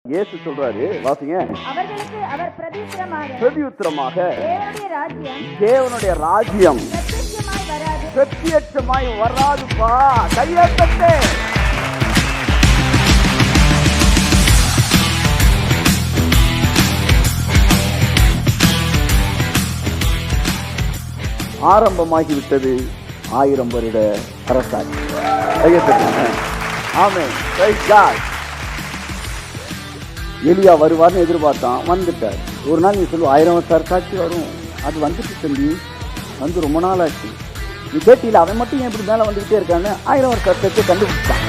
இயேசு சொல்றாரு, வாசிங்க. அவர்களுக்கு அவர் பிரதியுத்தரமாக தேவனுடைய ராஜ்யம் பிரத்யட்சமாய் வராதுப்பா. கையெழுத்தே. ஆரம்பமாகிவிட்டது 1000 வருட அரசாட்சி. கையெழுத்து. ஆமென். Praise God. எலியா வருவார்னு எதிர்பார்த்தான், வந்துட்டார். ஒரு நாள் நீ சொல்லுவ 1000 வருஷ அரசாட்சி வரும், அது வந்துட்டு தம்பி, வந்து ரொம்ப நாள் ஆச்சு. நீ கேட்டியில் அவன் மட்டும் ஏன் இப்படி மேலே வந்துக்கிட்டே இருக்கான்னு 1000 வருஷ அரசாட்சியை கண்டுபிடிச்சான்.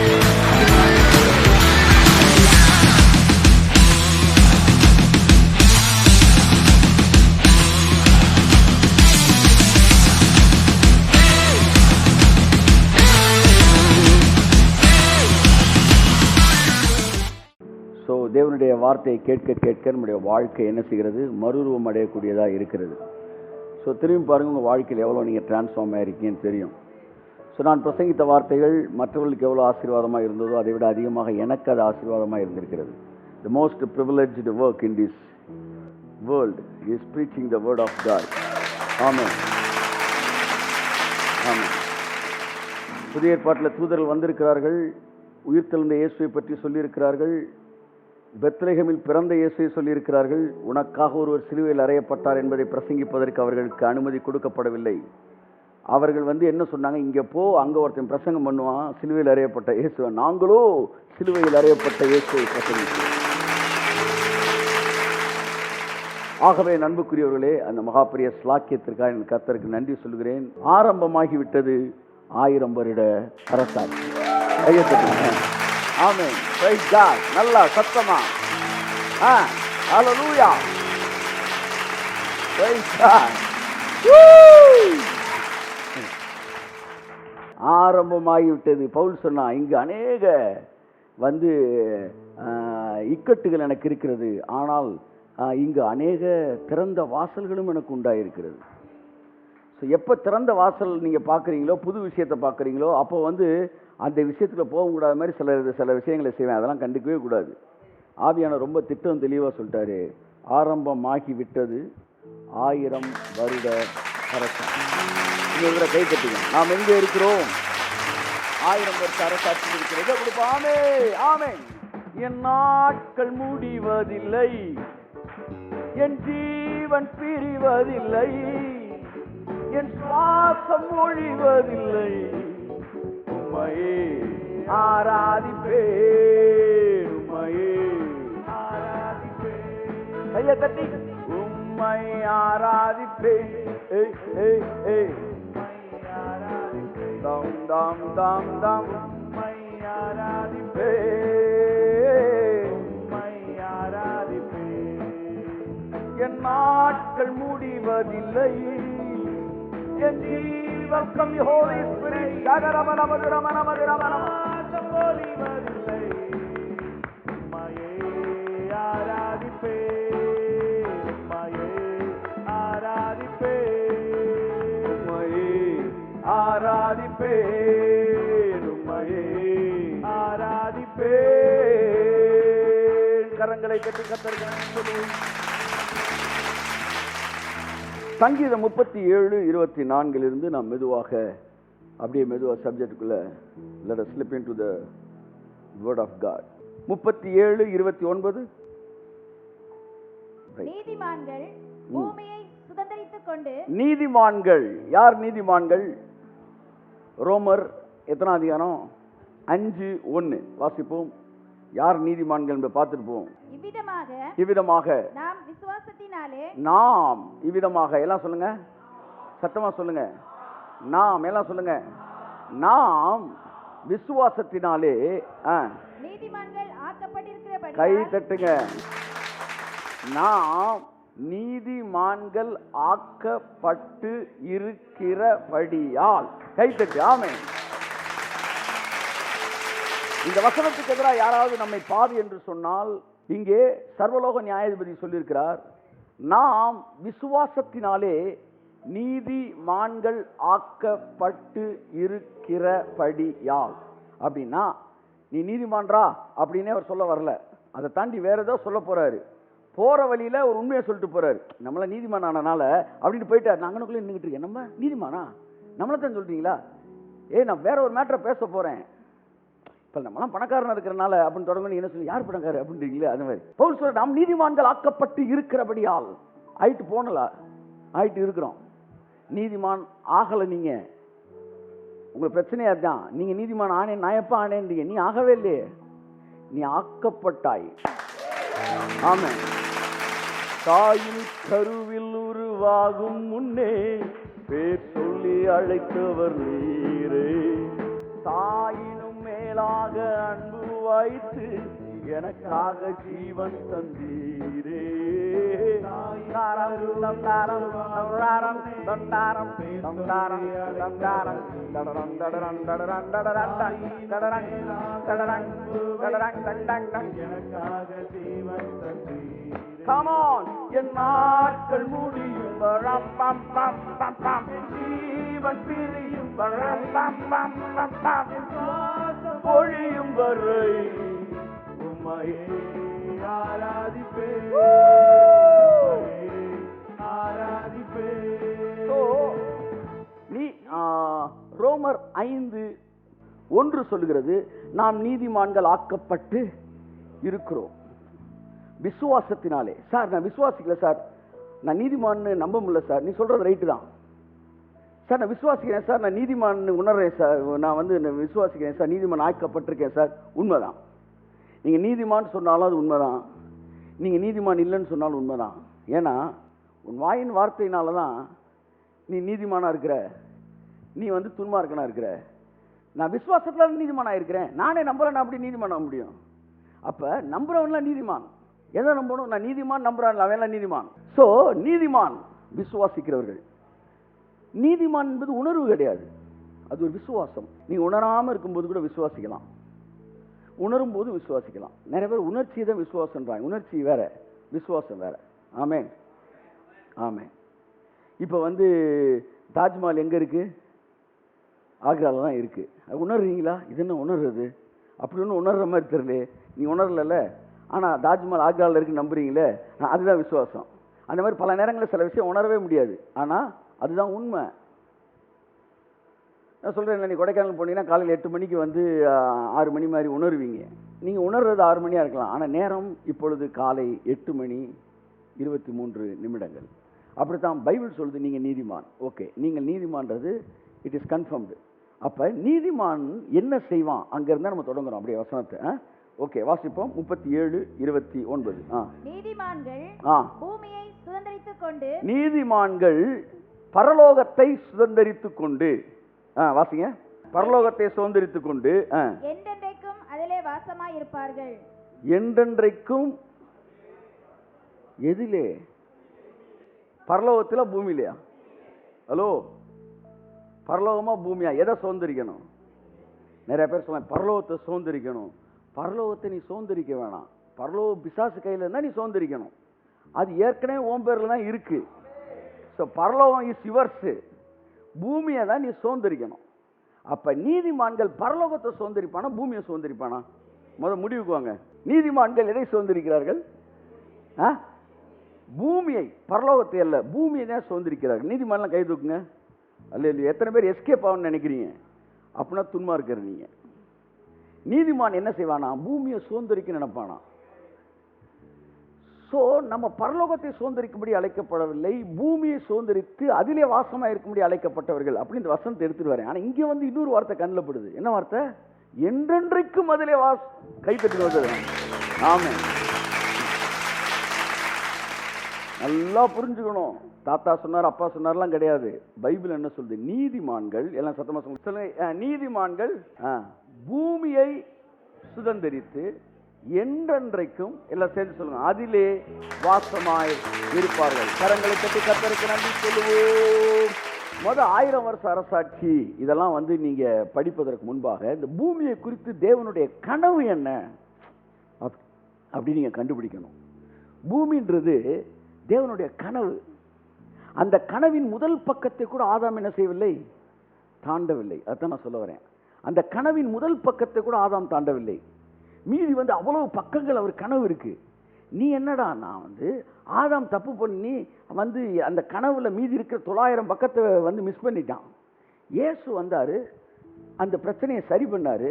ஸோ தேவனுடைய வார்த்தையை கேட்க கேட்க நம்முடைய வாழ்க்கை என்ன செய்கிறது? மறுரூபம் அடையக்கூடியதாக இருக்கிறது. ஸோ திரும்பி பாருங்கள், உங்கள் வாழ்க்கையில் எவ்வளோ நீங்கள் டிரான்ஸ்ஃபார்ம் ஆகிருக்கீங்கன்னு தெரியும். ஸோ நான் பிரசங்கித்த வார்த்தைகள் மற்றவர்களுக்கு எவ்வளோ ஆசீர்வாதமாக இருந்ததோ அதை விட அதிகமாக எனக்கு அது ஆசீர்வாதமாக இருந்திருக்கிறது. The most privileged work in this world is preaching the word of God. Amen. Amen. புதிய ஏற்பாட்டில் தூதர்கள் வந்திருக்கிறார்கள், உயிர்த்தெழுந்த இயேசுவை பற்றி சொல்லியிருக்கிறார்கள், பெத்லெகேமில் பிறந்த இயேசுவை சொல்லியிருக்கிறார்கள். உனக்காக ஒருவர் சிலுவையில் அறையப்பட்டார் என்பதை பிரசங்கிப்பதற்கு அவர்களுக்கு அனுமதி கொடுக்கப்படவில்லை. அவர்கள் என்ன சொன்னாங்க, இங்கே போ, அங்கே ஒருத்தன் பிரசங்கம் பண்ணுவான் சிலுவையில் அறையப்பட்ட இயேசுவை. நாங்களோ சிலுவையில் அறையப்பட்ட இயேசுவை பிரசங்கித்தோம். ஆகவே நண்புக்குரியவர்களே, அந்த மகாபெரிய ஸ்லாக்கியத்திற்காக என் கர்த்தருக்கு நன்றி சொல்கிறேன். ஆரம்பமாகிவிட்டது 1000 வருட அரசாட்சி. ஆமென். Praise God. நல்லா சத்தமா. ஹல்லேலூயா. Praise God. ஆரம்பமாகிவிட்டது. பவுல் சொன்னா, இங்கு அநேக இக்கட்டுகள் எனக்கு இருக்கிறது, ஆனால் இங்கு அநேக திறந்த வாசல்களும் எனக்கு உண்டாயிருக்கிறது. ஸோ எப்போ திறந்த வாசல் நீங்கள் பார்க்குறீங்களோ, புது விஷயத்தை பார்க்குறீங்களோ, அப்போ அந்த விஷயத்தில் போகக்கூடாத மாதிரி சில விஷயங்களை செய்வேன். அதெல்லாம் கண்டுக்கவே கூடாது. ஆவியான ரொம்ப திட்டம் தெளிவாக சொல்லிட்டாரு. ஆரம்பமாகி விட்டது 1000 வருட அரசாட்சி. இவரை கை தட்டுங்க. நாம் எங்கே இருக்கிறோம்? 1000 வருஷ அரசாட்சி இருக்கிறது. கொடுப்பாமே. ஆமென். என் நாட்கள் முடிவதில்லை, என் ஜீவன் பிரிவதில்லை, என் சுவாசம் ஒழிவதில்லை, உம்மையே ஆராதிப்பேன், உம்மையே ஆராதிப்பேன். கையை தட்டி உம்மை ஆராதிப்பேன். தம் தம் தம் தம் உம்மை ஆராதிப்பேன், உம்மை ஆராதிப்பேன். என் நாட்கள் முடிவதில்லை, என் ஜீவன் கம் ஹோலி ஸ்பிரிட் ஜகரமன மதுரமன மதுரமன ஒலிவதில்லை, உம்மையே ஆராதிப்பேன், உம்மையே ஆராதிப்பேன், உம்மையே ஆராதிப்பேன், உம்மையே ஆராதிப்பேன். கரங்களை கட்டி கர்த்தருக்கு சங்கீதம் 37:24 நாம் மெதுவாக சப்ஜெக்டுக்குள்ள let us slip into the word of God. 37:29 நீதிமான்கள் பூமியை சுதந்தரித்துக் கொண்டு. நீதிமான்கள் யார்? நீதிமான்கள் ரோமர் எத்தனாம் அதிகாரம் 5:1 வாசிப்போம். யார் நீதிமான்கள் என்று பார்த்துட்டு போவோம். இவ்விதமாக நாம் விசுவாசத்தினாலே. நாம் இவ்விதமாக எல்லாம் சொல்லுங்க, சத்தமா சொல்லுங்க. நாம் எல்லாம் சொல்லுங்க. நாம் விசுவாசத்தினாலே நீதிமான்கள் ஆக்கப்பட்டிருக்கிறபடி. கை தட்டுங்க. நாம் நீதிமான்கள் ஆக்கப்பட்டு இருக்கிறபடியால். கை தட்டு. ஆமென். இந்த வசனத்துக்கு எதிராக யாராவது நம்மை பாவி என்று சொன்னால், இங்கே சர்வலோக நியாயாதிபதி சொல்லியிருக்கிறார், நாம் விசுவாசத்தினாலே நீதிமான்கள் ஆக்கப்பட்டு இருக்கிறபடியால். அப்படின்னா நீ நீதிமான்றா அப்படின்னே அவர் சொல்ல வரல. அதை தாண்டி வேற ஏதோ சொல்ல போறாரு. போற வழியில ஒரு உண்மையை சொல்லிட்டு போறாரு. நம்மள நீதிமான் ஆனனால அப்படின்னு போயிட்டார். நாங்கனுக்குள்ள நின்றுட்டு இருக்கேன். நம்ம நீதிமானா? நம்மள தான் சொல்றீங்களா? நான் வேற ஒரு மேட்டரை பேச போறேன். இப்ப நம்மளாம் பணக்காரனா இருக்கிறனால அப்படின்னு தொடங்க என்ன சொல்லி யார் பணக்காரர் அப்படின்றீங்களே அந்த மாதிரி. பவுல் சொல்ற நாம் நீதிமான்கள் ஆக்கப்பட்டு இருக்கிறபடியால் ஆயிட்டு போனல ஆயிட்டு இருக்கிறோம். நீதிமான் ஆகல. நீங்க உங்களுக்கு பிரச்சனையா தான். நீங்க நீதிமான் ஆனேன், நான் எப்ப ஆனேன்றீங்க? நீ ஆகவே இல்லையே, நீ ஆக்கப்பட்டாய். ஆமென். தாயின் கருவில் உருவாகும் முன்னே பேர் சொல்லி அழைத்தவர் நீரே. தாயினும் மேலாக அன்பு வைத்து எனக்காக ஜீவன் தந்தீரே. Come on, என் நாட்கள் முடியும் ஜீவன் பிரியும் பொழியும் வரை உம்மையே ஆராதிப்பேன். நீ ரோமர் 5:1 சொல்லுகிறது, நாம் நீதிமான்கள் ஆக்கப்பட்டு இருக்கிறோம் விசுவாசத்தினாலே. சார் நான் விசுவாசிக்கல சார், நான் நீதிமான்னு நம்ப முடியல சார். நீ சொல்றது ரைட்டு தான் சார், நான் விசுவாசிக்கிறேன் சார், நான் நீதிமான் உணர்றேன் சார், நான் விசுவாசிக்கிறேன் சார், நீதிமான் ஆக்கப்பட்டிருக்கேன் சார். உண்மைதான். நீங்க நீதிமான் சொன்னாலும் அது உண்மைதான், நீங்க நீதிமான் இல்லைன்னு சொன்னாலும் உண்மைதான். ஏன்னா உன் வாயின் வார்த்தையினால தான் நீ நீதிமானா இருக்கிற, நீ துன்மார்க்கனா இருக்கிற. நான் விசுவாசத்துல நீதிமானா இருக்கிறேன், நானே நம்புறேன், அப்படி நீதிமான் ஆக முடியும்? அப்ப நம்புறவன்லாம் நீதிமான். எதை நம்பணும்? நான் நீதிமான் நம்புறான், அவன் நீதிமான். சோ நீதிமான் விசுவாசிக்கிறவர்கள். நீதிமான் என்பது உணர்வு கிடையாது, அது ஒரு விசுவாசம். நீ உணராம இருக்கும்போது கூட விசுவாசிக்கலாம், உணரும் போது விசுவாசிக்கலாம். நிறைய பேர் உணர்ச்சி தான் விசுவாசம்ன்றாங்க. உணர்ச்சி வேற, விசுவாசம் வேற. ஆமென், ஆமென். இப்ப தாஜ்மஹால் எங்க இருக்கு? ஆக்ரால தான் இருக்கு. உணர்றீங்களா? இது என்ன உணர்றது? அப்படி ஒன்றும் உணர்ற மாதிரி தெரியல. நீ உணரல, ஆனா தாஜ்மஹால் ஆக்ரால இருக்கு நம்புறீங்களே, அதுதான் விசுவாசம். அந்த மாதிரி பல நேரங்களில் சில விஷயம் உணரவே முடியாது, ஆனா அதுதான் உண்மை. நான் சொல்றேன், நீ கொடைக்கானல் போனீங்கன்னா காலையில் 8 மணிக்கு 6 மணி மாதிரி உணர்வீங்க. நீங்க உணர்றது 6 மணியா இருக்கலாம், ஆனா நேரம் இப்பொழுது காலை 8:23. அப்படித்தான் பைபிள் சொல்லுது, நீங்க நீதிமான். ஓகே, நீங்கள் நீதிமான்றது இட் இஸ் கன்ஃபர்ம்டு. அப்ப நீதிமான் என்ன செய்வான்? அங்க இருந்தா நம்ம தொடங்குறோம் அப்படியே வசனத்தை. ஓகே, வாசிப்போம். 37:29. நீதிமான்கள் பூமியை சுதந்தரித்துக் கொண்டு, நீதிமான்கள் பரலோகத்தை சுதந்தரித்துக் கொண்டு, வாசிங்க, பரலோகத்தை சுதந்தரித்துக் கொண்டு என்றென்றைக்கும் அதிலே வாசமாய் இருப்பார்கள். என்றென்றைக்கும் எதிலே? பரலோகத்துல பூமியிலையா? ஹலோ, பரலோகமா பூமியா? எதை சுதந்திரிக்கணும்? நிறைய பேர் சொல்ல பரலோகத்தை சுதந்திரிக்கணும். பரலோகத்தை நீ சுதந்திரிக்க வேணாம், பரலோக பிசாசு கையில இருந்தா நீ சுதந்திரிக்கணும். அது ஏற்கனவே ஓம் பேர்ல தான் இருக்கு. பரலோகம் இஸ் யுவர்ஸ், பூமியை தான் நீ சுதந்திரிக்கணும். அப்ப நீதிமான்கள் பரலோகத்தை சுதந்திரிப்பானா பூமியை சுதந்திரிப்பானா? முடிவுக்கு வாங்க. நீதிமான்கள் எதை சுதந்திரிக்கிறார்கள்? பூமியை, பரலோகத்தை அல்ல, பூமியை தான் சுதந்திரிக்கிறார்கள். நீதிமான்லாம் கை தூக்குங்க. அல்ல, எத்தனை பேர் எஸ்கேப் ஆகும்னு நினைக்கிறீங்க? அப்படின்னா துன்மா இருக்கிற நீங்க. நீதிமான் என்ன செய்வானா? பூமியை சுதந்திரிக்க நினைப்பானா. சோ நம்ம பரலோகத்தை சுதந்திரிக்கும்படி அழைக்கப்படவில்லை, பூமியை சுதந்திரித்து அதிலே வாசமா இருக்கும்படி அழைக்கப்பட்டவர்கள். அப்படி இந்த வசனத்தை எடுத்துட்டு வரேன். ஆனா இங்க இன்னொரு வார்த்தை கண்ணில் படுது. என்ன வார்த்தை? என்றென்றைக்கும் அதிலே கைத்தட்டி வந்தது. ஆமென். நல்லா புரிஞ்சுக்கணும். தாத்தா சொன்னார், அப்பா சொன்னார்லாம் கிடையாது. பைபிள் என்ன சொல்லுது? நீதிமான்கள், எல்லாம் சத்தமா சொல்லுங்க, நீதிமான்கள் பூமியை சுதந்திரித்து என்றென்றைக்கும், எல்லாம் சேர்ந்து சொல்லுங்க, அதிலே வாசமாய் இருப்பார்கள். கரங்களை தட்டி கர்த்தருக்கு நன்றி சொல்லுவோம். 1000 வருஷ அரசாட்சி இதெல்லாம் நீங்க படிப்பதற்கு முன்பாக இந்த பூமியை குறித்து தேவனுடைய கனவு என்ன அப்படி நீங்க கண்டுபிடிக்கணும். பூமின்றது தேவனுடைய கனவு. அந்த கனவின் முதல் பக்கத்தை கூட ஆதாம் என்ன செய்யவில்லை? தாண்டவில்லை. அதான் நான் சொல்ல வரேன். அந்த கனவின் முதல் பக்கத்தை கூட ஆதாம் தாண்டவில்லை. மீதி அவ்வளவு பக்கங்கள் அவர் கனவு இருக்கு. நீ என்னடா, நான் ஆதாம் தப்பு பண்ணி அந்த கனவுல மீதி இருக்கிற 900 பக்கத்தை மிஸ் பண்ணிட்டான். இயேசு வந்தாரு, அந்த பிரச்சனையை சரி பண்ணாரு.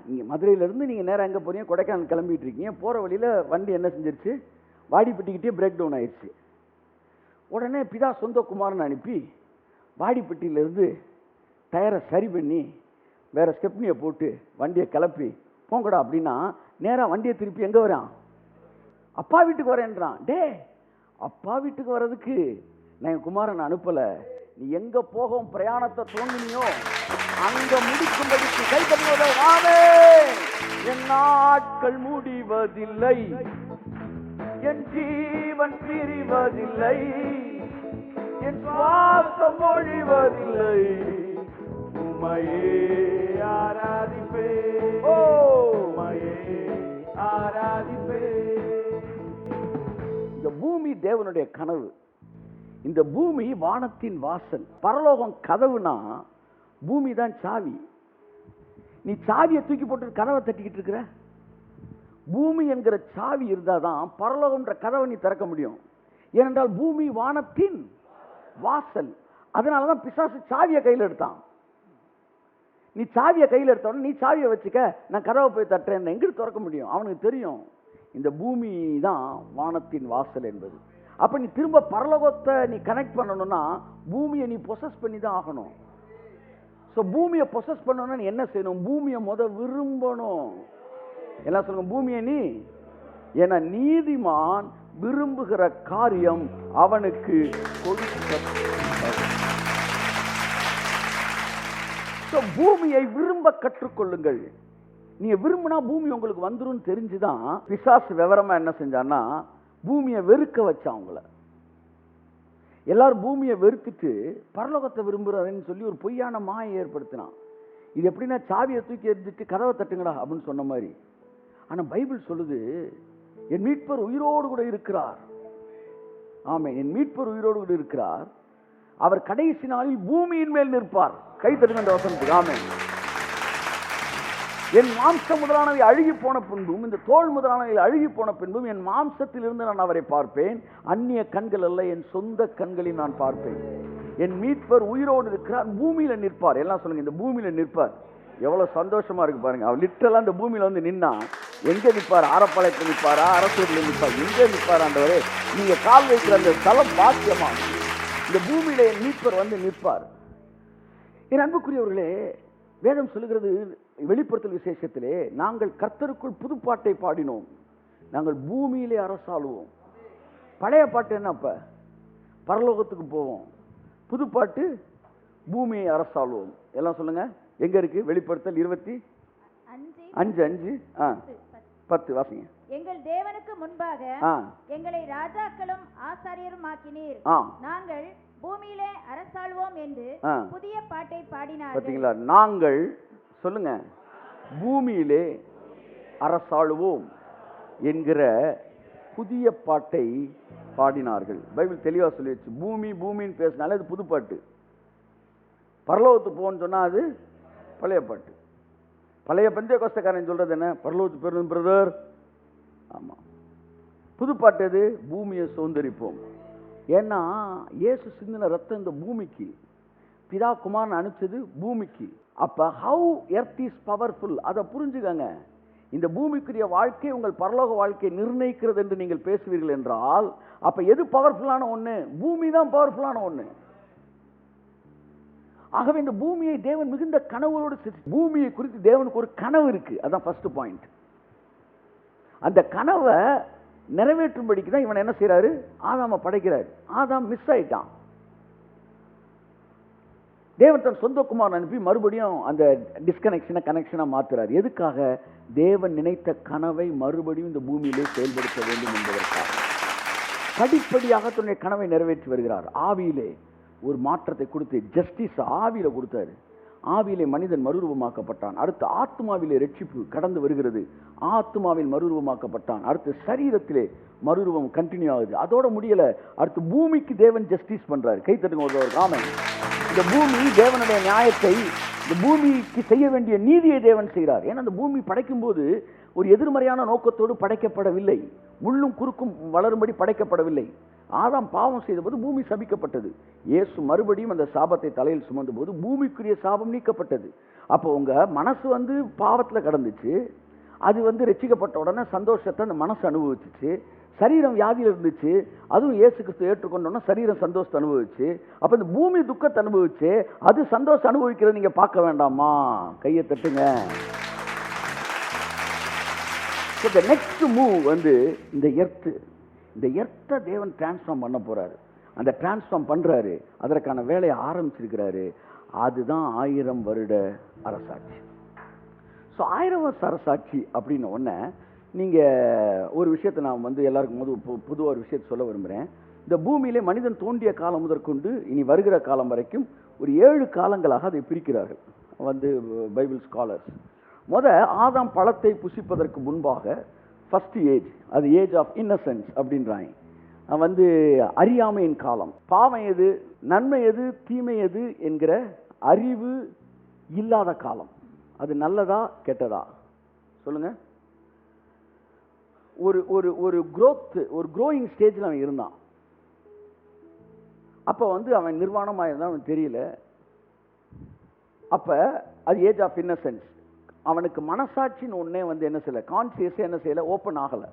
இங்கே மதுரையிலேருந்து நீங்கள் நேராக எங்கே போறீங்க, கொடைக்கானல் கிளம்பிட்டு இருக்கீங்க. போகிற வழியில் வண்டி என்ன செஞ்சிருச்சு, வாடிப்பட்டிக்கிட்டே பிரேக் டவுன் ஆயிடுச்சு. உடனே பிதா சொந்த குமாரன் அனுப்பி வாடிப்பட்டியிலேருந்து டயரை சரி பண்ணி வேற ஸ்டெப்னியை போட்டு வண்டியை கிளப்பி போங்கடா அப்படின்னா, நேராக வண்டியை திருப்பி எங்கே வரான், அப்பா வீட்டுக்கு வரேன்றான். டே, அப்பா வீட்டுக்கு வர்றதுக்கு நான் என் குமாரன் அனுப்பலை, நீ எங்கே போகும் பிரயாணத்தை துவங்கினியோ அங்க முடிக்கும்படிக்கு கை தட்டுவதே. என் நாட்கள் முடிவதில்லை, என் ஜீவன் பிரிவதில்லை, என் சுவாசம் ஒழிவதில்லை, உம்மையே ஆராதிப்பே, ஓ உம்மையே ஆராதிப்பே. இந்த பூமி தேவனுடைய கனவு. இந்த பூமி வானத்தின் வாசல். பரலோகம் கதவுனா பூமி தான் சாவி. நீ சாவியை தூக்கி போட்டு கதவை தட்டிக்கிட்டு இருக்கிற. பூமி என்கிற சாவி இருந்தாதான் பரலோகம்ன்ற கதவை நீ திறக்க முடியும். ஏனென்றால் பூமி வானத்தின் வாசல். அதனாலதான் பிசாசு சாவியை கையில் எடுத்தான். நீ சாவியை கையில் எடுத்தோட நீ சாவியை வச்சுக்க, நான் கதவை போய் தட்டுறேன், எங்கிட்டு திறக்க முடியும்? அவனுக்கு தெரியும் இந்த பூமி தான் வானத்தின் வாசல் என்பது. அப்ப நீ திரும்ப பரலோகத்தை நீ கனெக்ட் பண்ணணும்னா பூமியை நீ பொசஸ் பண்ணி தான் ஆகணும். ஸோ பூமியை பொசஸ் பண்ணணும்னா நீ என்ன செய்யணும்? பூமியை விரும்பணும். எல்லாம் சொல்லுங்க, பூமியை நீ. ஏன்னா நீதிமான் விரும்புகிற காரியம் அவனுக்கு பூமியை விரும்ப கற்றுக்கொள்ளுங்கள். நீங்க விரும்பினா பூமி உங்களுக்கு வந்துரும் தெரிஞ்சுதான் பிசாசு விவரமா என்ன செஞ்சான்னா பூமியை வெறுக்க வச்சான். அவங்கள எல்லாரும் பூமியை வெறுத்துட்டு பரலோகத்தை விரும்புறாருன்னு சொல்லி ஒரு பொய்யான மாயை ஏற்படுத்தினான். இது எப்படின்னா சாவியை தூக்கி எரிஞ்சிட்டு கதவை தட்டுங்கடா அப்படின்னு சொன்ன மாதிரி. ஆனா பைபிள் சொல்லுது, என் மீட்பர் உயிரோடு கூட இருக்கிறார். ஆமே, என் மீட்பர் உயிரோடு கூட இருக்கிறார். அவர் கடைசி நாளில் பூமியின் மேல் நிற்பார். கை தட்டுங்க அந்த வசனத்துக்கு. ஆமே. என் மாம்சம் முதலானவை அழுகி போன பின்பும், இந்த தோல் முதலானவை அழுகி போன பின்பும் என் மாம்சத்தில் இருந்து நான் அவரை பார்ப்பேன். அந்நிய கண்கள் அல்ல, என் சொந்த கண்களில் நான் பார்ப்பேன். என் மீட்பர் உயிரோடு இருக்கிறார், பூமியில நிற்பார். எல்லாம் சொல்லுங்க, இந்த பூமியில நிற்பார். எவ்வளவு சந்தோஷமா இருக்கு பாருங்க. அவர் லிட்டரலா இந்த பூமியில நின்னா எங்க நிற்பார்? ஆரப்பாளையத்தில் நிற்பாரா, அரசூரில் நிற்பார், எங்க நிற்பார்? ஆண்டவரே, நீங்க கால் வைக்கிற அந்த ஸ்தலம் பாக்கியமா. இந்த பூமியில என் மீட்பர் நிற்பார். என் அன்புக்குரியவர்களே, வேதம் சொல்லுகிறது வெளிப்படுத்தல் விசேஷத்திலே, நாங்கள் கர்த்தருக்குள் புதுப்பாட்டை பாடினோம், நாங்கள் பூமியிலே அரசாளுவோம். பழைய பாட்டு என்ன? அப்ப பரலோகத்துக்கு போவோம். புதுப்பாட்டு பூமியை அரசாளுவோம். எல்லாம் சொல்லுங்க, எங்க இருக்கு? வெளிப்படுத்தல் 25:5-10 வாசிங்க. எங்கள் தேவனுக்கு முன்பாக எங்களை ராஜாக்களும் ஆசாரியரும் ஆக்கினீர், நாங்கள் பூமியிலே அரசாளுவோம் என்று புதிய பாட்டை பாடினார்கள். பாத்தீங்களா? நாங்கள் சொல்லுங்க, பூமியிலே அரசாளுவோம் என்கிற புதிய பாட்டை பாடினார்கள். பைபிள் தெளிவா சொல்லிடுச்சு. பூமி பூமின்னு பேசினாலே அது புது பாட்டு. பரலோகத்துக்கு போன்னு சொன்னா அது பழைய பாட்டு. பழைய பெந்தேகோஸ்தக்காரன் சொல்றது என்ன? பரலோகத்துக்கு போயிரும் பிரதர். ஆமா. புது பாட்டு எது? பூமியை சுதந்தரிப்போம். ஏன்னா இயேசு சிந்தின ரத்தம் இந்த பூமிக்கு, பிதா குமாரன் அனுப்பிச்சது பூமிக்கு. அப்ப ஹவு எர்த் இஸ் பவர்ஃபுல், அதை புரிஞ்சுக்கங்க. இந்த பூமிக்குரிய வாழ்க்கை உங்கள் பரலோக வாழ்க்கையை நிர்ணயிக்கிறது என்று நீங்கள் பேசுவீர்கள் என்றால், அப்ப எது பவர்ஃபுல்லான ஒண்ணு? பூமி தான் பவர்ஃபுல்லான ஒண்ணு. ஆகவே இந்த பூமியை தேவன் மிகுந்த கனவோடு, பூமியை குறித்து தேவனுக்கு ஒரு கனவு இருக்கு. அதான் ஃபர்ஸ்ட் பாயிண்ட். அந்த கனவை நிறைவேற்றும்படிக்கு தான் இவன் என்ன செய்யறாரு? ஆதாம படைக்கிறார். ஆதாம் மிஸ் ஆயிட்டான். தேவன் தன் சொந்த குமாரன் அனுப்பி மறுபடியும் அந்த டிஸ்கனெக்ஷனை கனெக்ஷனா மாத்துறாரு. எதுக்காக? தேவன் நினைத்த கனவை மறுபடியும் இந்த பூமியிலே செயல்படுத்த வேண்டும் என்பதற்காக படிப்படியாக தன்னுடைய கனவை நிறைவேற்றி வருகிறார். ஆவியிலே ஒரு மாற்றத்தை கொடுத்து, ஜஸ்டிஸ் ஆவியில கொடுத்தாரு. ஆவியிலே மனிதன் மறுரூபமாக்கப்பட்டான். அடுத்து ஆத்மாவிலே ரட்சிப்பு கடந்து வருகிறது. ஆத்மாவில் மறுரூபமாக்கப்பட்டான். அடுத்து சரீரத்திலே மறுரூபம் கண்டினியூ ஆகுது. அதோட முடியல, அடுத்து பூமிக்கு தேவன் ஜஸ்டிஸ் பண்றாரு. கை தட்டுங்க ஒரு ஆமென். இந்த பூமி தேவனுடைய நியாயத்தை, இந்த பூமிக்கு செய்ய வேண்டிய நீதியை தேவன் செய்கிறார். ஏன்னா அந்த பூமி படைக்கும் போது ஒரு எதிர்மறையான நோக்கத்தோடு படைக்கப்படவில்லை, முள்ளும் குறுக்கும் வளரும்படி படைக்கப்படவில்லை. ஆதாம் பாவம் செய்த போது பூமி சபிக்கப்பட்டது. இயேசு மறுபடியும் அந்த சாபத்தை தலையில் சுமந்த போது பூமிக்குரிய சாபம் நீக்கப்பட்டது. அப்போ உங்க மனசு பாவத்தில் கடந்துச்சு, அது ரட்சிக்கப்பட்ட உடனே சந்தோஷத்தை அந்த மனசு அனுபவிச்சுச்சு. சரீரம் வியாதியில் இருந்துச்சு, அதுவும் இயேசு கிறிஸ்து ஏற்றுக்கொண்டோன்னா சரீரம் சந்தோஷத்தை அனுபவிச்சு. அப்போ இந்த பூமி துக்கத்தை அனுபவிச்சு, அது சந்தோஷம் அனுபவிக்கிறது நீங்க பார்க்க வேண்டாமா? கையை தட்டுங்க. The next move இந்த எர்த்தை தேவன் டிரான்ஸ்ஃபார்ம் பண்ண போறாரு. அந்த டிரான்ஸ்ஃபார்ம் பண்றாரு, அதற்கான வேலையை ஆரம்பிச்சிருக்கிறாரு. அதுதான் 1000 வருட அரசாட்சி. ஸோ 1000 வருஷ அரசாட்சி அப்படின்னு ஒன்று நீங்கள் ஒரு விஷயத்தை நான் எல்லாருக்கும் பொதுவாக ஒரு விஷயத்தை சொல்ல விரும்புகிறேன். இந்த பூமியிலே மனிதன் தோன்றிய காலம் முதற்கொண்டு இனி வருகிற காலம் வரைக்கும் ஒரு 7 காலங்களாக அதை பிரிக்கிறார்கள் பைபிள் ஸ்காலர்ஸ். ஆதாம் பழத்தை புசிப்பதற்கு முன்பாக ஃபர்ஸ்ட் ஏஜ், அது ஏஜ் ஆஃப் இன்னசென்ஸ் அப்படின்றாங்க. அறியாமையின் காலம். பாவம் எது, நன்மை எது, தீமை எது என்கிற அறிவு இல்லாத காலம். அது நல்லதா கெட்டதா சொல்லுங்க. ஒரு growth, ஒரு growing ஸ்டேஜில் அவன் இருந்தான். அப்போ அவன் நிர்வாணமாக இருந்தான், அவன் தெரியல. அப்போ அது ஏஜ் ஆஃப் இன்னசென்ஸ். அவனுக்கு மனசாட்சின்னு ஒன்னே என்ன செய்யல, கான்சியஸே என்ன செய்யல, ஓப்பன் ஆகலை.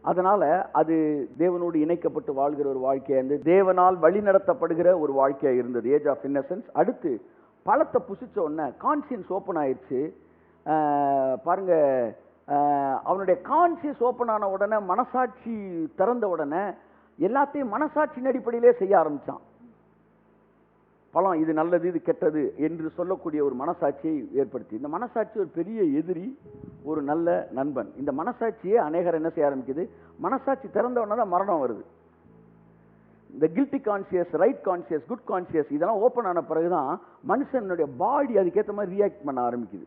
அதனால அது தேவனோடு இணைக்கப்பட்டு வாழ்கிற ஒரு வாழ்க்கையாக, தேவனால் வழி நடத்தப்படுகிற ஒரு வாழ்க்கையாக இருந்தது ஏஜ் ஆஃப் இன்னசென்ஸ். அடுத்து பழத்தை புசிச்ச உடனே கான்சியன்ஸ் ஓப்பன் ஆயிடுச்சு. பாருங்க, அவனுடைய கான்சியஸ் ஓப்பன் ஆன உடனே, மனசாட்சி திறந்த உடனே எல்லாத்தையும் மனசாட்சியின் அடிப்படையிலே செய்ய ஆரம்பிச்சான். பழம் இது நல்லது இது கெட்டது என்று சொல்லக்கூடிய ஒரு மனசாட்சியை ஏற்படுத்தி, இந்த மனசாட்சி ஒரு பெரிய எதிரி, ஒரு நல்ல நண்பன். இந்த மனசாட்சியை அநேகர் என்ன செய்ய ஆரம்பிக்குது, மனசாட்சி திறந்த உடனே தான் மரணம் வருது. இந்த guilty conscious, right conscious, good conscious இதெல்லாம் ஓப்பன் ஆன பிறகுதான் மனுஷனுடைய பாடி அதுக்கேற்ற மாதிரி ரியாக்ட் பண்ண ஆரம்பிக்குது.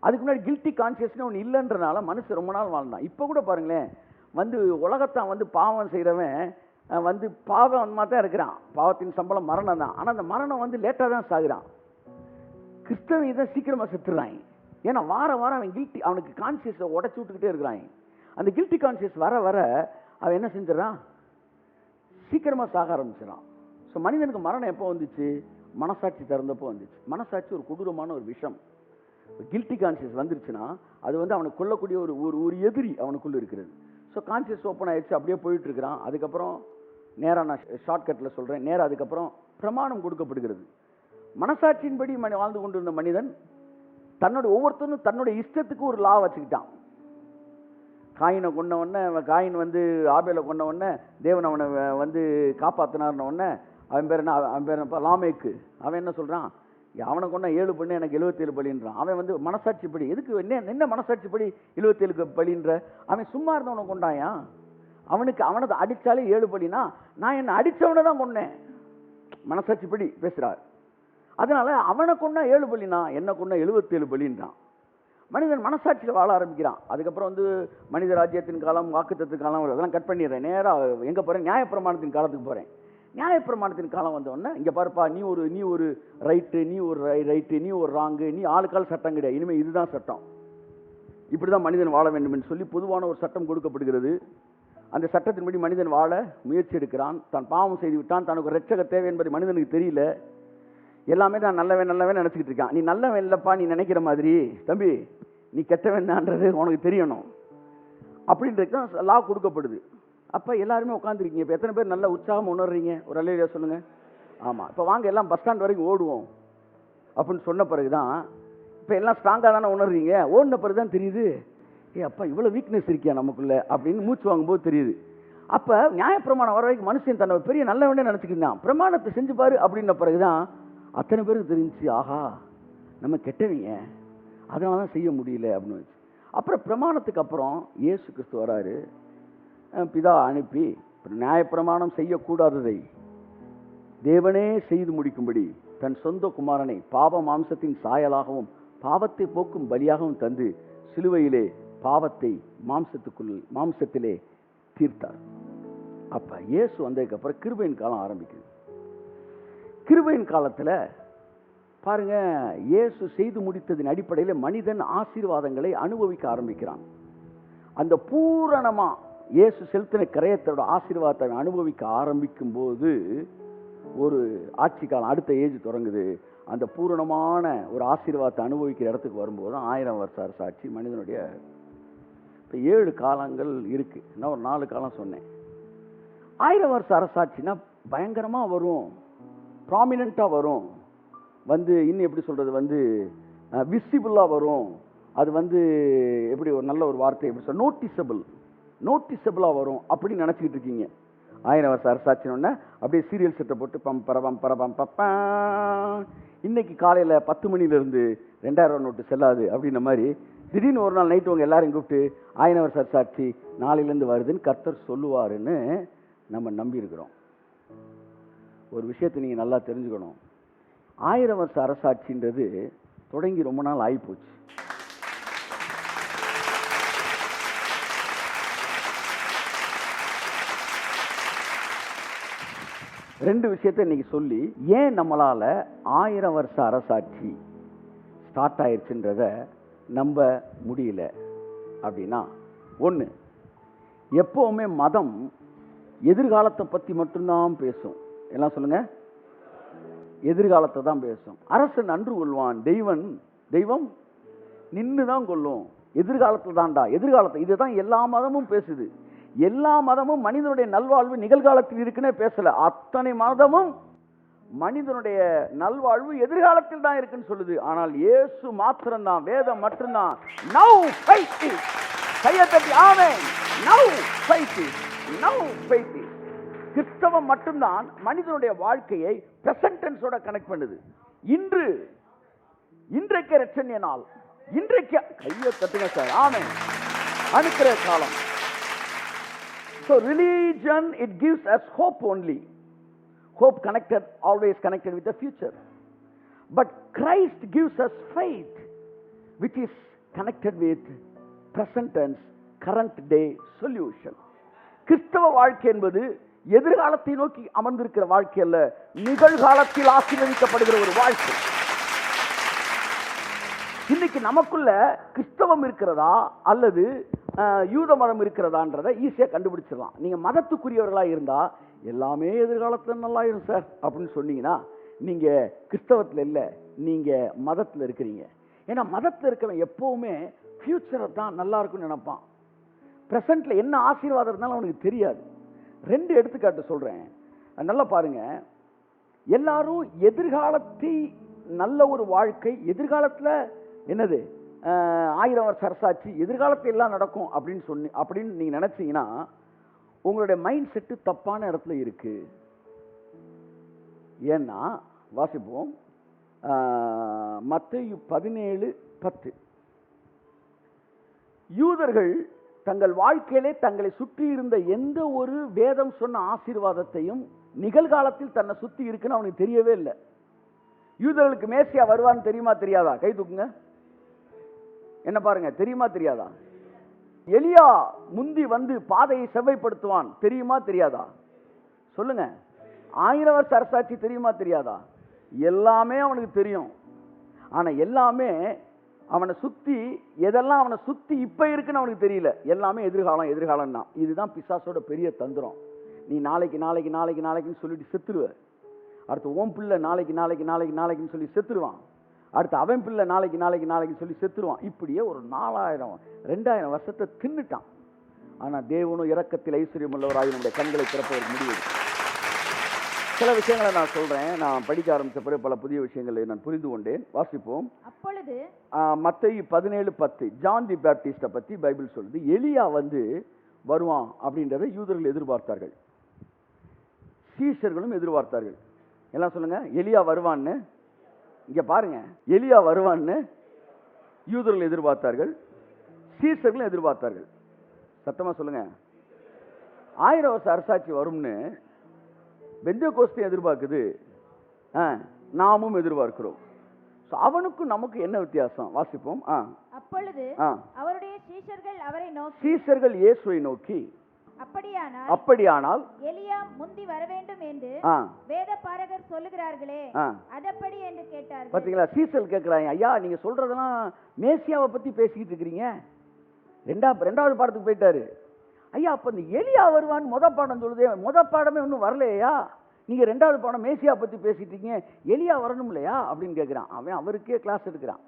அதுக்கு முன்னாடி கில்ட்டி கான்சியஸ்னு ஒன்று இல்லைன்றனால மனுஷன் ரொம்ப நாள் வாழ்ந்தான். இப்போ கூட பாருங்களேன், உலகத்தான் பாவம் செய்கிறவன் பாவமாக தான் இருக்கிறான். பாவத்தின் சம்பளம் மரணம் தான். ஆனால் அந்த மரணம் லேட்டாக தான் சாகுறான். கிறிஸ்தவன் இதை சீக்கிரமாக செத்துறான். ஏன்னா வாரம் அவன் கில்ட்டி, அவனுக்கு கான்சியஸை உடச்சி விட்டுக்கிட்டே இருக்கிறான். அந்த கில்ட்டி கான்சியஸ் வர வர அவன் என்ன செஞ்சிடறான், சீக்கிரமாக சாக ஆரம்பிச்சிடான். ஸோ மனிதனுக்கு மரணம் எப்போ வந்துச்சு, மனசாட்சி திறந்தப்போ வந்துச்சு. மனசாட்சி ஒரு கொடூரமான ஒரு விஷம். கில்ட்டி கான்சியஸ் வந்துருச்சுன்னா அது அவனுக்கு கொள்ளக்கூடிய ஒரு எதிரி அவனுக்குள்ள இருக்கிறது. ஸோ கான்சியஸ் ஓப்பன் ஆயிடுச்சு, அப்படியே போயிட்டு இருக்கிறான். அதுக்கப்புறம் நேராக நான் ஷார்ட்கட்டில் சொல்கிறேன், நேராக அதுக்கப்புறம் பிரமாணம் கொடுக்கப்படுகிறது. மனசாட்சியின்படி வாழ்ந்து கொண்டிருந்த மனிதன் ஒவ்வொருத்தரும் தன்னுடைய இஷ்டத்துக்கு ஒரு லா வச்சுக்கிட்டான். காயினை கொண்ட உடனே, காயின் ஆபேலை கொண்ட உடனே தேவன் அவனை காப்பாற்றினார்ன உடனே அவன் பேர் லாமேக்கு. அவன் என்ன சொல்கிறான், அவனை கொண்டா 7 பண்ணு, எனக்கு 77 பலின்றான். அவன் மனசாட்சிப்படி, எதுக்கு என்ன மனசாட்சிப்படி 77 பலின்ற? அவன் சும்மா இருந்தவனை கொண்டாயா? அவனை அடித்தாலே 7 பலினா, நான் என்னை அடித்தவனை தான் கொண்டேன், மனசாட்சிப்படி பேசுகிறார். அதனால அவனை கொண்டா 7 பலினா, என்ன கொண்டா 77 பலின்றான். மனிதன் மனசாட்சியில் வாழ ஆரம்பிக்கிறான். அதுக்கப்புறம் மனித ராஜ்யத்தின் காலம், வாக்குத்தத்தின் காலம், அதெல்லாம் கட் பண்ணிடுறேன். நேராக எங்கே போகிறேன், நியாயப்பிரமாணத்தின் காலத்துக்கு போகிறேன். நியாயப்பிரமாணத்தின் காலம் வந்தோடனே, இங்கே பாருப்பா, நீ ஒரு ரைட்டு, நீ ஒரு ரைட்டு, நீ ஒரு ராங்கு, நீ ஆளுக்கால் சட்டம் கிடையாது, இனிமேல் இதுதான் சட்டம், இப்படி தான் மனிதன் வாழ வேண்டும் என்று சொல்லி பொதுவான ஒரு சட்டம் கொடுக்கப்படுகிறது. அந்த சட்டத்தின்படி மனிதன் வாழ முயற்சி எடுக்கிறான். தான் பாவம் செய்து விட்டான், தனக்கு ஒரு ரட்சக தேவை என்பது மனிதனுக்கு தெரியல. எல்லாமே தான் நல்லவன் நினச்சிக்கிட்டு இருக்கான். நீ நல்லவன் இல்லைப்பா, நீ நினைக்கிற மாதிரி தம்பி, நீ கெட்டவன் தான்றது உனக்கு தெரியணும் அப்படின்றது தான் லா கொடுக்கப்படுது. அப்போ எல்லாருமே உட்காந்துருக்கீங்க. இப்போ எத்தனை பேர் நல்ல உற்சாகம் உணர்றீங்க? ஒரு அல்லேலூயா சொல்லுங்கள். ஆமாம், இப்போ வாங்க எல்லாம் பஸ் ஸ்டாண்ட் வரைக்கும் ஓடுவோம் அப்படின்னு சொன்ன பிறகு தான் இப்போ எல்லாம் ஸ்ட்ராங்காக தானே உணர்றீங்க. ஓடின பிறகு தான் தெரியுது, அப்பா இவ்வளோ வீக்னஸ் இருக்கியா நமக்குள்ள அப்படின்னு மூச்சு வாங்கும்போது தெரியுது. அப்போ நியாயப்பிரமாணம் வர வரைக்கும் மனுஷன் தன்னை பெரிய நல்லவனே நினச்சிக்கிட்டான். பிரமாணத்தை செஞ்சு பாரு அப்படின்ன பிறகு தான் அத்தனை பேருக்கு தெரிஞ்சு, ஆஹா நம்ம கெட்டவங்க, அதனால தான் செய்ய முடியல அப்படின்னு. அப்புறம் பிரமாணத்துக்கு அப்புறம் இயேசு கிறிஸ்து வராரு. பிதா அனுப்பி நியாயப்பிரமாணம் செய்யக்கூடாததை தேவனே செய்து முடிக்கும்படி தன் சொந்த குமாரனை பாவ மாம்சத்தின் சாயலாகவும் பாவத்தை போக்கும் பலியாகவும் தந்து சிலுவையிலே பாவத்தை மாம்சத்திலே தீர்த்தார். அப்ப இயேசு வந்ததுக்கு அப்புறம் கிருபையின் காலம் ஆரம்பிக்குது. கிருபையின் காலத்துல பாருங்க, இயேசு செய்து முடித்ததின் அடிப்படையில் மனிதன் ஆசீர்வாதங்களை அனுபவிக்க ஆரம்பிக்கிறான். அந்த பூரணமா இயேசு செலுத்தின கிரயத்தோட ஆசீர்வாதத்தை அனுபவிக்க ஆரம்பிக்கும் போது ஒரு ஆட்சி காலம், அடுத்த ஏஜ் தொடங்குது. அந்த பூரணமான ஒரு ஆசீர்வாதத்தை அனுபவிக்கிற இடத்துக்கு வரும்போது 1000 வருஷ அரசாட்சி மனிதனுடைய. இப்போ 7 காலங்கள் இருக்கு, நான் ஒரு 4 காலம் சொன்னேன். 1000 வருஷ அரசாட்சினா பயங்கரமா வரும், ப்ராமினெண்டா வரும், இன்னும் எப்படி சொல்றது, விசிபிளா வரும். அது எப்படி ஒரு நல்ல ஒரு வார்த்தை எப்படி சொல்ல, நோட்டிசபிளா வரும் அப்படின்னு நினைச்சிட்டு இருக்கீங்க. 1000 வருஷ அரசாட்சின்னு அப்படியே சீரியல் செட்டை போட்டு பரபம் பப்பா, இன்னைக்கு காலையில 10 மணிலிருந்து 2000 நோட்டு செல்லாது அப்படின்ன மாதிரி திடீர்னு ஒரு நாள் நைட்டு உங்க எல்லாரையும் கூப்பிட்டு 1000 வருஷ அரசாட்சி நாளையிலேருந்து வருதுன்னு கர்த்தர் சொல்லுவாருன்னு நம்ம நம்பி இருக்கிறோம். ஒரு விஷயத்தை நீங்க நல்லா தெரிஞ்சுக்கணும். 1000 வருஷ அரசாட்சின்றது தொடங்கி ரொம்ப நாள் ஆகிப்போச்சு. ரெண்டு விஷயத்தை இன்னைக்கு சொல்லி ஏன் நம்மளால 1000 வருஷ அரசாட்சி ஸ்டார்ட் ஆயிடுச்சுன்றத நம்ப முடியல அப்படின்னா, ஒன்று, எப்பவுமே மதம் எதிர்காலத்தை பற்றி மட்டும்தான் பேசும். எல்லாம் சொல்லுங்க, எதிர்காலத்தை தான் பேசும். அரசன் நன்று கொள்வான், தெய்வம் நின்று தான் கொள்ளும். எதிர்காலத்தில் தான்டா, எதிர்காலத்தை. இதுதான் எல்லா மதமும் பேசுது. எல்லா மதமும் மனிதனுடைய நல்வாழ்வு நிகழ்காலத்தில் இருக்குன்னே பேசல. அத்தனை மதமும் மனிதனுடைய நல்வாழ்வு எதிர்காலத்தில் தான் இருக்குன்னு சொல்லுது. ஆனால் இயேசு மாத்திரம்தான், வேதம் மட்டும்தான் நவ் ஃபைட் இட். கையை தட்டி amen. Now fight it, now fight it. கிறிஸ்தவம் மட்டும்தான் மனிதனுடைய வாழ்க்கையை பிரசன்ட் டென்ஸோட கனெக்ட் பண்ணுது. இன்றைக்கு ரட்சணிய நாள், இன்றைக்கு கையை தட்டுங்க சார், ஆமென். அனுக்கிற காலம். So religion, it gives us hope only. Hope connected, always connected with the future. But Christ gives us faith, which is connected with present tense, current day solution. கிறிஸ்தவ வாழ்க்கை என்பது எதிர்காலத்தை நோக்கி அமர்ந்திருக்கிற வாழ்க்கை அல்ல, நிகழ்காலத்தில் ஆசீர்வதிக்கப்படுகிற ஒரு வாழ்க்கை. இன்னைக்கு நமக்குள்ள கிறிஸ்தவம் இருக்கிறதா அல்லது யூத மதம் இருக்கிறதான்றதை ஈஸியாக கண்டுபிடிச்சிடலாம். நீங்கள் மதத்துக்குரியவர்களாக இருந்தால் எல்லாமே எதிர்காலத்தில் நல்லா இருக்கும் சார் அப்படின்னு சொன்னீங்கன்னா நீங்கள் கிறிஸ்தவத்தில் இல்லை, நீங்கள் மதத்தில் இருக்கிறீங்க. ஏன்னா மதத்தில் இருக்கிறவன் எப்போவுமே ஃப்யூச்சரை தான் நல்லா இருக்குன்னு நினைப்பான். ப்ரெசண்ட்டில் என்ன ஆசீர்வாதம் இருந்தாலும் அவனுக்கு தெரியாது. 2 எடுத்துக்காட்டு சொல்கிறேன், நல்லா பாருங்க. எல்லாரும் எதிர்காலத்தை நல்ல ஒரு வாழ்க்கை, எதிர்காலத்தில் என்னது 1000 வருஷ அரசாட்சி, எதிர்காலத்தில் எல்லாம் நடக்கும் அப்படின்னு நீங்க நினைச்சீங்கன்னா உங்களுடைய மைண்ட் செட்டு தப்பான இடத்துல இருக்கு. ஏன்னா வாசிப்போம், மத்தேயு 17:10. யூதர்கள் தங்கள் வாழ்க்கையிலே தங்களை சுற்றி இருந்த எந்த ஒரு வேதம் சொன்ன ஆசீர்வாதத்தையும் நிகழ்காலத்தில் தன்னை சுற்றி இருக்குன்னு அவனுக்கு தெரியவே இல்லை. யூதர்களுக்கு மேசியா வருவான்னு தெரியுமா தெரியாதா? கை தூக்குங்க. என்ன பாருங்க, தெரியுமா தெரியாதா? எலியா முந்தி பாதையை செவ்வைப்படுத்துவான் தெரியுமா தெரியாதா? சொல்லுங்க. 1000 வருஷ அரசாட்சி தெரியுமா தெரியாதா? எல்லாமே அவனுக்கு தெரியும். ஆனா எல்லாமே அவனை சுத்தி, எதெல்லாம் அவனை சுத்தி இப்ப இருக்குன்னு அவனுக்கு தெரியல. எல்லாமே எதிர்காலம் தான். இதுதான் பிசாசோட பெரிய தந்திரம். நீ நாளைக்குன்னு சொல்லிட்டு செத்துருவ. அடுத்து ஓம் பிள்ளை நாளைக்குன்னு சொல்லி செத்துருவான். அடுத்து அவன் பிள்ளை நாளைக்கு சொல்லி செத்துருவான். இப்படியே ஒரு 4000-2000 வருஷத்தை தின்னுட்டான். ஆனா தேவனும் இரக்கத்தில் ஐஸ்வர்யம் உள்ளவராய் நம்முடைய கண்களை திறப்பவர் முடிவு. சில விஷயங்களை நான் சொல்றேன். நான் படிக்க ஆரம்பித்த பிறகு பல புதிய விஷயங்களை நான் புரிந்து கொண்டேன். வாசிப்போம். அப்பொழுது மத்தேயு 17:10 ஜான் தி பேப்டிஸ்ட பத்தி பைபிள் சொல்லுது. எலியா வருவான் அப்படின்றத யூதர்கள் எதிர்பார்த்தார்கள், சீஷர்களும் எதிர்பார்த்தார்கள். எல்லாம் சொல்லுங்க, எலியா வருவான்னு. இங்க பாருங்க, எலியா வருவான்னு யூதர்கள் எதிர்பார்த்தார்கள், சீஷர்களும் எதிர்பார்த்தார்கள். சத்தமா சொல்லுங்க. 1000 வருஷ அரசாட்சி வரும்னு பெந்தேகோஸ்தே எதிர்பார்க்குது, நாமும் எதிர்பார்க்கிறோம். அவனுக்கும் நமக்கு என்ன வித்தியாசம்? வாசிப்போம். அப்பொழுது அவருடைய சீஷர்கள் அவரை நோக்கி சீஷர்கள் இயேசுவை நோக்கி அப்படியானால் எலியா முந்தி வர வேண்டும் என்று வேதபாரகர் சொல்லுகிறார்களே அதப்படி என்று கேட்டார்கள். பாத்தீங்களா, சீசல் கேட்கிறாங்க, ஐயா நீங்க சொல்றதெல்லாம் மேசியாவை பத்தி பேசிக்கிட்டு இருக்கிறீங்க. ரெண்டாவது பாடத்துக்கு போயிட்டாரு. ஐயா அப்ப இந்த எலியா வருவான்னு பாடம் சொல்லுதே, பாடமே ஒன்றும் வரலையா, நீங்க ரெண்டாவது பாடம் மேசியா பத்தி பேசிட்டு இருக்கீங்க, எலியா வரணும் இல்லையா அப்படின்னு கேட்கிறான். அவன் அவருக்கே கிளாஸ் எடுக்கிறான்.